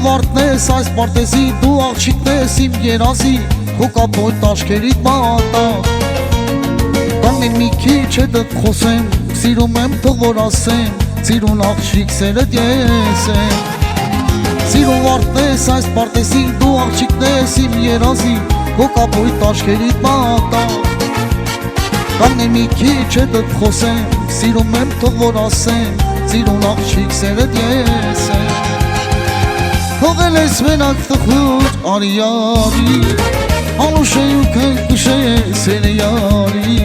վարդն ես այս պարտեզի, դու աղջիկն ես իմ երազի, քո կապոյտ աշկերիդ մատաղ։ Կանգնեմ մի քիչ հետդ խոսեմ, սիրում եմ թող որ ասեմ, սիրուն աղջիկ սերդ ես եմ։ Սիրուն վարդն ես այս պարտեզի, դու աղջիկն ես իմ երազի, քո կապոյտ աշկերիդ մատաղ։ Կանգնեմ մի քիչ հետդ խոսեմ, սիրում եմ թող որ ասեմ, սիրուն աղջիկ սերդ ես եմ։ Թողել ես մենակ տխուր արի, անուշ է ու քնքուշ ես երյարի,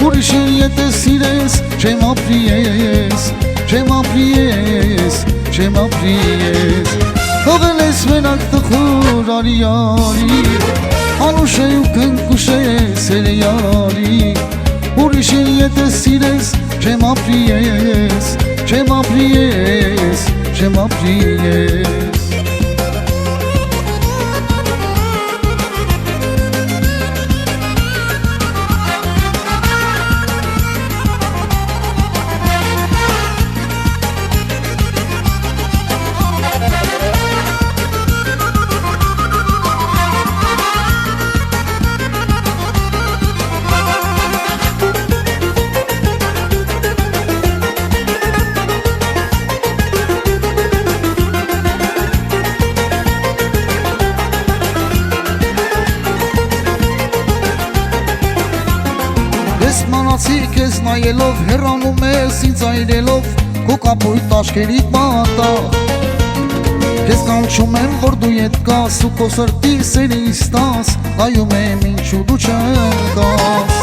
ուրիշին եթե սիրես, չեմ ապրի ես, չեմ ապրի ես, չեմ ապրի ես։ Թողել ես մենակ տխուր արի, անուշ է ու քնքուշ ես երյարի, ուրիշին եթե սիրես, չեմ ապրի ես, չեմ ապրի ես, չեմ ապրի ես։ Մանացի կեզ նայելով, հեռանում ես ինձ այրելով, քո կապոյտ աշկերիդ մատաղ։ Կեզ կանչում եմ, որ դու ետ կաս, ու քո սրտի սերիս տաս, նայում եմ ինչու դու չկաս։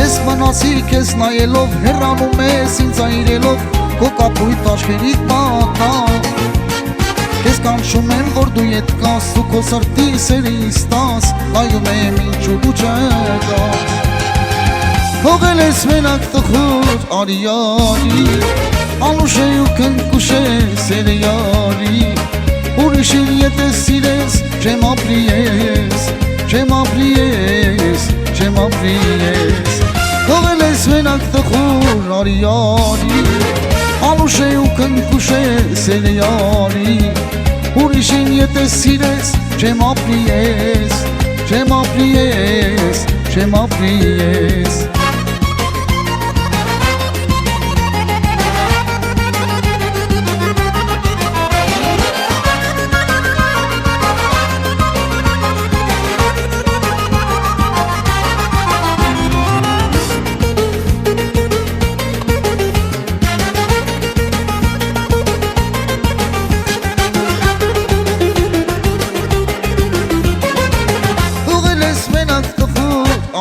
Ես մնացի կեզ նայելով, հեռանում ես ինձ այրելով, քո կապոյտ աշկերիդ մատաղ։ Կեզ կանչում եմ, որ դու ետ կաս, ու քո սրտի սերիս տաս, նայում եմ ինչու դու չկաս։ Թողել ես մենակ տխուր արի, անուշ է ու քնքուշ ես երյարի, ուրիշին եթե սիրես, չեմ ապրի ես, չեմ ապրի ես, չեմ ապրի ես։ Թողել ես մենակ տխուր արի, անուշ է ու քնքուշ ես երյարի, ուրիշին եթե սիրես, չեմ ապրի ես, չեմ ապրի ես, չեմ ապրի ես։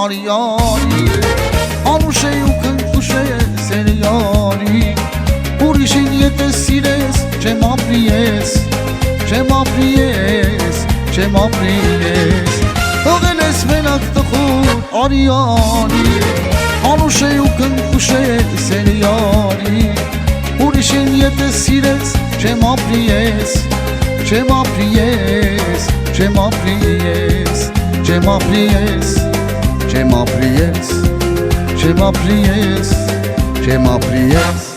Արի, անուշ է ու քնքուշ ես երյարի, ուրիշին եթե սիրես, չեմ ապրի ես, չեմ ապրի ես, չեմ ապրի ես։ Թողել ես մենակ տխուր արի, անուշ է ու քնքուշ ես երյարի, ուրիշին եթե սիրես, չեմ ապրի ես, չեմ ապրի ես, չեմ ապրի ես, չեմ ապրի ես, չեմ ապրի ես, չեմ ապրի ես, չեմ ապրի ես։